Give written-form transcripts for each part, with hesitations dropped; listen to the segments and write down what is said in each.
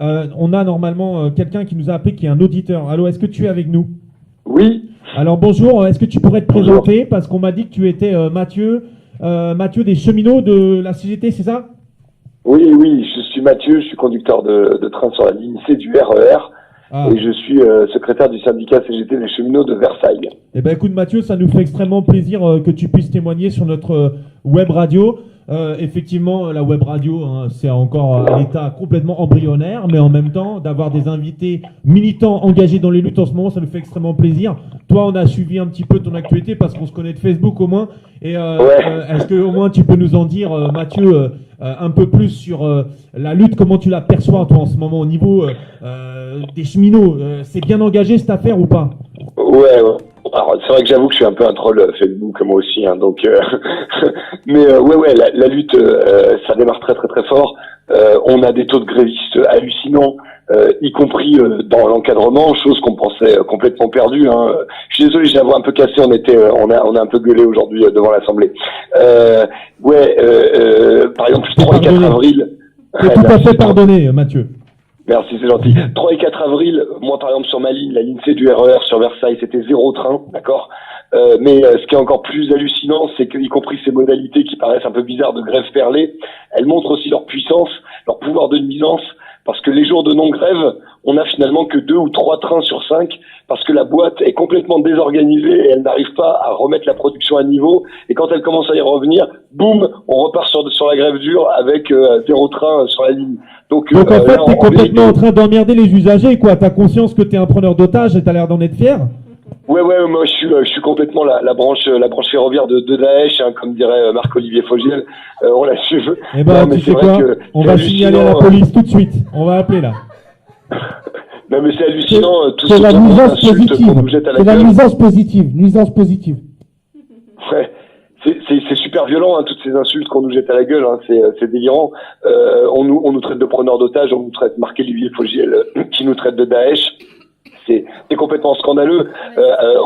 On a normalement quelqu'un qui nous a appelé, qui est un auditeur. Allô, est-ce que tu es avec nous? Oui. Alors bonjour, est-ce que tu pourrais te Bonjour. présenter? Parce qu'on m'a dit que tu étais Mathieu des cheminots de la CGT, c'est ça? Oui, je suis Mathieu, je suis conducteur de train sur la ligne C du RER et je suis secrétaire du syndicat CGT des cheminots de Versailles. Eh ben écoute Mathieu, ça nous fait extrêmement plaisir que tu puisses témoigner sur notre web radio. Effectivement, la web radio, hein, c'est encore à l'état complètement embryonnaire, mais en même temps, d'avoir des invités militants engagés dans les luttes en ce moment, ça nous fait extrêmement plaisir. Toi, on a suivi un petit peu ton actualité parce qu'on se connaît de Facebook au moins. Et est-ce que au moins tu peux nous en dire, Mathieu, un peu plus sur la lutte, comment tu la perçois toi en ce moment au niveau des cheminots? C'est bien engagé cette affaire ou pas? Ouais. Alors c'est vrai que j'avoue que je suis un peu un troll Facebook moi aussi, hein, donc mais la lutte ça démarre très fort. On a des taux de grévistes hallucinants, y compris dans l'encadrement, chose qu'on pensait complètement perdue. Hein. Je suis désolé, j'ai la voix un peu cassée. On a un peu gueulé aujourd'hui devant l'Assemblée. Par exemple, 3 et 4 avril. C'est tout à fait pardonné, Mathieu. Merci, c'est gentil. 3 et 4 avril, moi par exemple sur ma ligne, la ligne C du RER sur Versailles, c'était 0 train, d'accord. Mais ce qui est encore plus hallucinant, c'est qu'y compris ces modalités qui paraissent un peu bizarres de grève perlée, elles montrent aussi leur puissance, leur pouvoir de nuisance, parce que les jours de non-grève, on a finalement que 2 ou 3 trains sur 5, parce que la boîte est complètement désorganisée et elle n'arrive pas à remettre la production à niveau. Et quand elle commence à y revenir, boum, on repart sur la grève dure avec 0 train sur la ligne. Donc en fait, t'es complètement en train d'emmerder les usagers, quoi. T'as conscience que t'es un preneur d'otages et t'as l'air d'en être fier? Ouais, moi je suis complètement la branche ferroviaire de Daesh, hein, comme dirait Marc-Olivier Fogiel. On la suit. Eh ben, tu sais quoi? On va signaler à la police tout de suite. On va appeler là. Non mais c'est hallucinant tout ce genre d'insultes qu'on nous jette à la gueule. C'est la nuisance positive. Ouais. C'est super violent, hein, toutes ces insultes qu'on nous jette à la gueule, hein, c'est délirant. On nous traite de preneurs d'otages, on nous traite Marc-Olivier Fogiel qui nous traite de Daesh. C'est complètement scandaleux.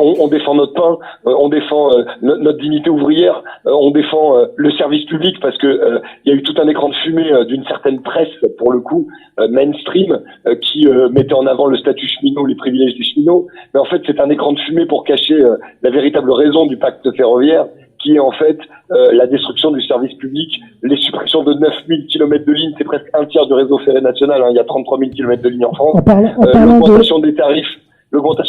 On défend notre pain, on défend notre dignité ouvrière, on défend le service public parce que il y a eu tout un écran de fumée d'une certaine presse, pour le coup, mainstream, qui mettait en avant le statut cheminot, les privilèges des cheminots. Mais en fait, c'est un écran de fumée pour cacher la véritable raison du pacte ferroviaire, qui est en fait la destruction du service public, les suppressions de 9000 km de lignes, c'est presque un tiers du réseau ferré national, hein, il y a 33 000 km de lignes en France, l'augmentation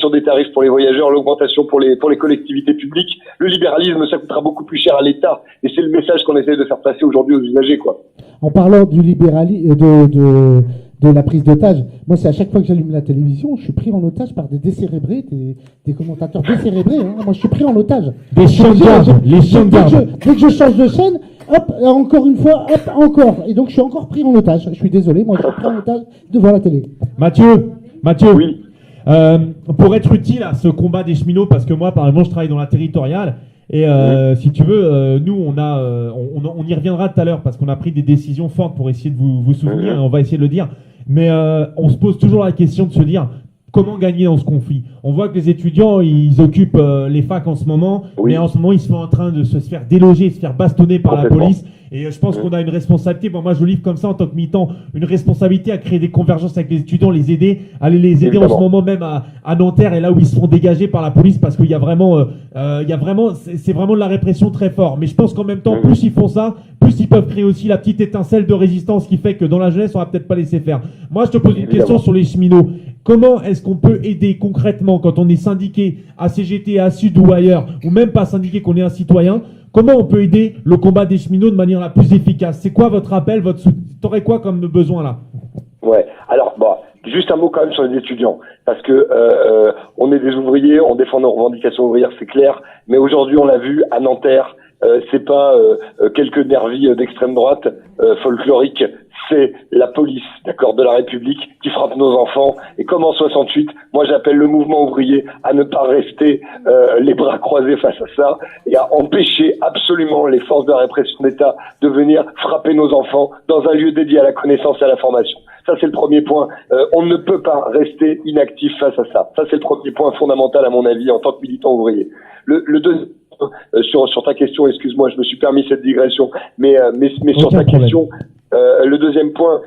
des tarifs pour les voyageurs, l'augmentation pour les collectivités publiques, le libéralisme, ça coûtera beaucoup plus cher à l'État, et c'est le message qu'on essaie de faire passer aujourd'hui aux usagers, quoi. En parlant du libéralisme, de la prise d'otage. Moi, c'est à chaque fois que j'allume la télévision, je suis pris en otage par des décérébrés, des commentateurs décérébrés. Hein. Moi, je suis pris en otage. Des chiens de garde, les chiens de garde. Dès que je change de chaîne, hop, encore une fois, hop, encore. Et donc, je suis encore pris en otage. Je suis désolé, moi, je suis pris en otage devant la télé. Mathieu, oui. Pour être utile à ce combat des cheminots, parce que moi, par exemple, je travaille dans la territoriale. Et si tu veux, nous, on y reviendra tout à l'heure parce qu'on a pris des décisions fortes pour essayer de vous soutenir et on va essayer de le dire. Mais on se pose toujours la question de se dire comment gagner dans ce conflit. On voit que les étudiants, ils occupent les facs en ce moment, mais en ce moment, ils sont en train de se faire déloger, se faire bastonner par la police. Et je pense qu'on a une responsabilité, moi je le livre comme ça en tant que militant, une responsabilité à créer des convergences avec les étudiants, les aider, aller les aider en ce moment même à Nanterre et là où ils se font dégager par la police parce qu'il y a vraiment, c'est vraiment de la répression très fort. Mais je pense qu'en même temps, plus ils font ça, plus ils peuvent créer aussi la petite étincelle de résistance qui fait que dans la jeunesse, on va peut-être pas laisser faire. Moi, je te pose une question sur les cheminots. Comment est-ce qu'on peut aider concrètement quand on est syndiqué à CGT, à Sud ou ailleurs, ou même pas syndiqué, qu'on est un citoyen? Comment on peut aider le combat des cheminots de manière la plus efficace? C'est quoi votre appel, t'aurais quoi comme besoin là? Ouais, alors juste un mot quand même sur les étudiants, parce que on est des ouvriers, on défend nos revendications ouvrières, c'est clair, mais aujourd'hui on l'a vu à Nanterre, c'est pas quelques nervis d'extrême droite folkloriques, c'est la police, d'accord, de la République qui frappe nos enfants. Et comme en 68, moi j'appelle le mouvement ouvrier à ne pas rester les bras croisés face à ça et à empêcher absolument les forces de la répression d'État de venir frapper nos enfants dans un lieu dédié à la connaissance et à la formation. Ça, c'est le premier point. On ne peut pas rester inactif face à ça. Ça, c'est le premier point fondamental, à mon avis, en tant que militant ouvrier. Le deuxième, sur ta question, excuse-moi, je me suis permis cette digression, mais sur ta question, le deuxième point,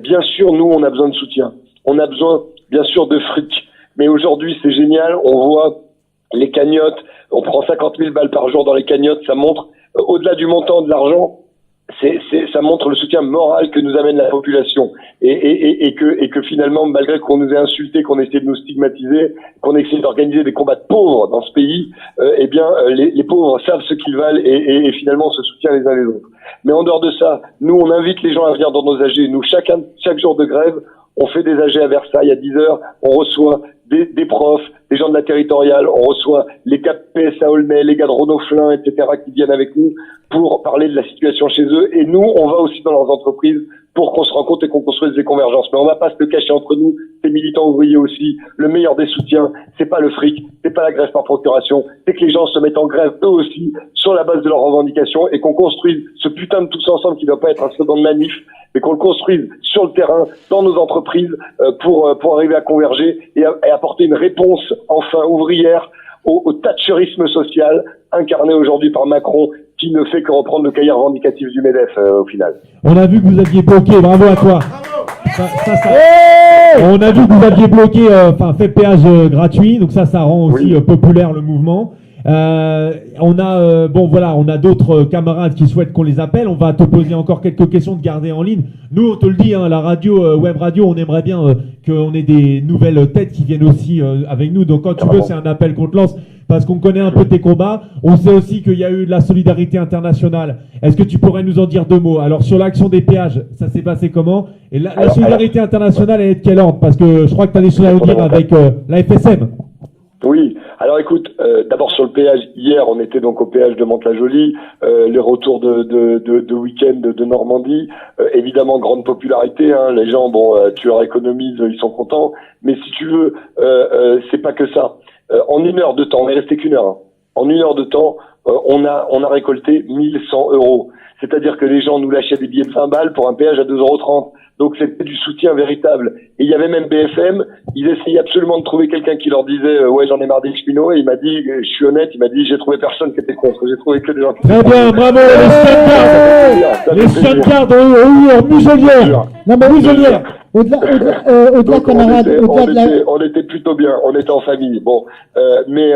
Bien sûr, nous, on a besoin de soutien. On a besoin, bien sûr, de fric. Mais aujourd'hui, c'est génial. On voit les cagnottes. On prend 50 000 balles par jour dans les cagnottes. Ça montre, au-delà du montant de l'argent, ça montre le soutien moral que nous amène la population. Et que finalement, malgré qu'on nous ait insultés, qu'on ait essayé de nous stigmatiser, qu'on ait essayé d'organiser des combats de pauvres dans ce pays, les pauvres savent ce qu'ils valent et finalement on se soutient les uns les autres. Mais en dehors de ça, nous, on invite les gens à venir dans nos AG. Nous, chaque jour de grève, on fait des AG à Versailles à 10h. On reçoit des profs, des gens de la territoriale. On reçoit les gars de PS à Aulnay, les gars de Renault-Flin, etc. qui viennent avec nous pour parler de la situation chez eux. Et nous, on va aussi dans leurs entreprises pour qu'on se rencontre et qu'on construise des convergences. Mais on va pas se le cacher entre nous, ces militants ouvriers aussi. Le meilleur des soutiens, c'est pas le fric, c'est pas la grève par procuration, c'est que les gens se mettent en grève eux aussi sur la base de leurs revendications et qu'on construise ce putain de tous ensemble qui doit pas être un slogan de manif, mais qu'on le construise sur le terrain, dans nos entreprises, pour arriver à converger et apporter une réponse enfin ouvrière au thatcherisme social incarné aujourd'hui par Macron, qui ne fait que reprendre le cahier revendicatif du MEDEF au final. On a vu que vous aviez bloqué, bravo à toi. On a vu que vous aviez bloqué, fait péage gratuit, donc ça rend aussi populaire le mouvement. On a d'autres camarades qui souhaitent qu'on les appelle. On va te poser encore quelques questions de garder en ligne. Nous, on te le dit, la radio, web radio, on aimerait bien qu'on ait des nouvelles têtes qui viennent aussi avec nous. Donc quand tu veux, c'est un appel qu'on te lance parce qu'on connaît un peu tes combats. On sait aussi qu'il y a eu de la solidarité internationale. Est-ce que tu pourrais nous en dire deux mots? Alors sur l'action des péages, ça s'est passé comment? Et la solidarité internationale, elle est de quelle ordre? Parce que je crois que tu as des choses à nous dire avec la FSM. Oui, alors écoute, d'abord sur le péage, hier on était donc au péage de Mantes-la-Jolie, les retours de week-end de Normandie, évidemment grande popularité, les gens, tu leur économises, ils sont contents, mais si tu veux, c'est pas que ça. En 1 heure de temps, on est resté qu'1 heure, en 1 heure de temps, on a récolté 1 100 €. C'est-à-dire que les gens nous lâchaient des billets de 20 balles pour un péage à 2,30 €. Donc c'était du soutien véritable. Et il y avait même BFM, ils essayaient absolument de trouver quelqu'un qui leur disait ouais j'en ai marre des cheminots, et il m'a dit, je suis honnête, il m'a dit j'ai trouvé personne qui était contre, j'ai trouvé que des gens qui étaient contre. Très bien, bravo les chiens de garde ont eu en muselière. Non mais muselière. Au-delà camarades, on était plutôt bien, on était en famille. Mais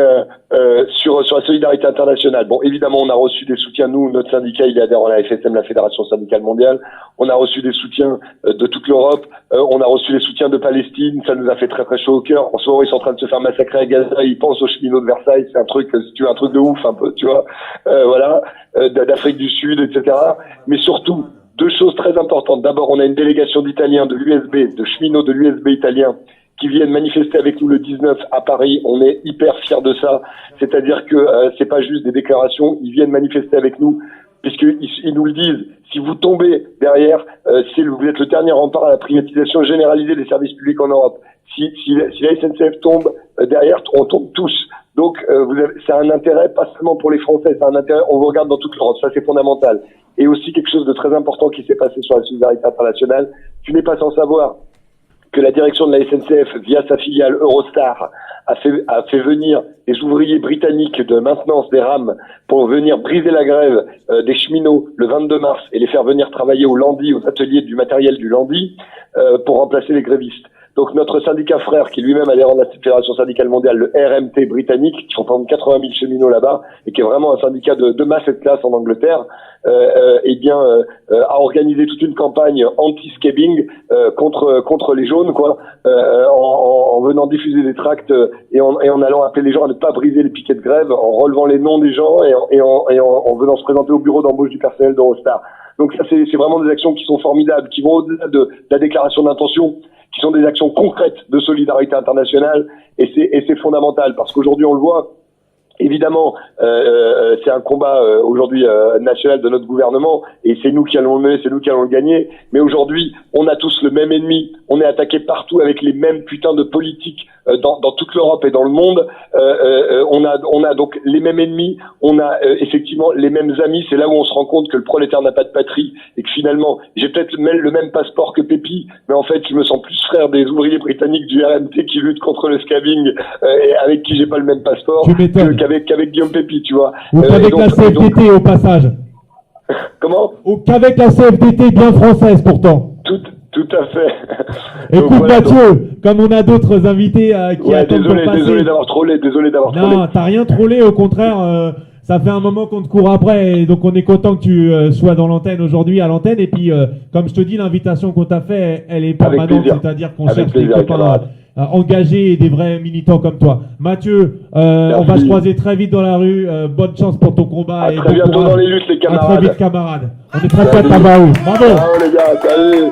sur la solidarité internationale, évidemment on a reçu des soutiens, nous, notre syndicat il est adhérent à la FSM, la Fédération syndicale mondiale, on a reçu des soutiens de toute l'Europe, on a reçu des soutiens de Palestine, ça nous a fait très très chaud au cœur. En ce moment ils sont en train de se faire massacrer à Gaza, ils pensent aux cheminots de Versailles, c'est un truc, si tu veux, un truc de ouf un peu, tu vois, d'Afrique du Sud, etc. Mais surtout, deux choses très importantes. D'abord, on a une délégation d'Italiens de l'USB, de cheminots de l'USB italien, qui viennent manifester avec nous le 19 à Paris. On est hyper fiers de ça. C'est-à-dire que c'est pas juste des déclarations, ils viennent manifester avec nous, puisqu'ils nous le disent. Si vous tombez derrière, vous êtes le dernier rempart à la privatisation généralisée des services publics en Europe. Si la SNCF tombe derrière, on tombe tous. Donc, c'est un intérêt pas seulement pour les Français, c'est un intérêt, on vous regarde dans toute l'Europe, ça c'est fondamental. Et aussi quelque chose de très important qui s'est passé sur la solidarité internationale, tu n'es pas sans savoir que la direction de la SNCF, via sa filiale Eurostar, a fait venir des ouvriers britanniques de maintenance des rames pour venir briser la grève des cheminots le 22 mars et les faire venir travailler au Landy, aux ateliers du matériel du Landy, pour remplacer les grévistes. Donc notre syndicat frère, qui lui-même adhérent de la Fédération syndicale mondiale, le RMT britannique, qui représente 80 000 cheminots là-bas, et qui est vraiment un syndicat de masse et de classe en Angleterre, a organisé toute une campagne anti-scabbing contre les jaunes, en venant diffuser des tracts et en allant appeler les gens à ne pas briser les piquets de grève, en relevant les noms des gens et en venant se présenter au bureau d'embauche du personnel d'Eurostar. Donc ça, c'est vraiment des actions qui sont formidables, qui vont au-delà de la déclaration d'intention, qui sont des actions concrètes de solidarité internationale, et c'est fondamental, parce qu'aujourd'hui on le voit, évidemment, c'est un combat aujourd'hui national de notre gouvernement, et c'est nous qui allons le mener, c'est nous qui allons le gagner, mais aujourd'hui on a tous le même ennemi, on est attaqué partout avec les mêmes putains de politiques dans toute l'Europe et dans le monde, on a donc les mêmes ennemis, on a effectivement les mêmes amis. C'est là où on se rend compte que le prolétaire n'a pas de patrie, et que finalement j'ai peut-être le même passeport que Pépi, mais en fait je me sens plus frère des ouvriers britanniques du RMT qui luttent contre le scabbing, et avec qui j'ai pas le même passeport qu'avec Guillaume Pépi, tu vois. Ou qu'avec la CFDT au passage. Comment? Ou qu'avec la CFDT bien française pourtant. Tout à fait. Écoute Donc, voilà, Mathieu, comme on a d'autres invités qui ouais, attendent pour passer. désolé d'avoir trollé. Non, t'as rien trollé, au contraire, ça fait un moment qu'on te court après, et donc on est content que tu sois dans l'antenne aujourd'hui, à l'antenne, et puis comme je te dis, l'invitation qu'on t'a fait, elle est Avec permanente, plaisir. c'est-à-dire qu'on Avec cherche des plaisir, copains camarade. engagés et des vrais militants comme toi. Mathieu, on va se croiser très vite dans la rue, bonne chance pour ton combat. À et très bon bientôt courage. dans les luttes, les À camarades. très vite camarades. On est très fiers de t'avoir eu. Bravo. Ciao les gars, salut.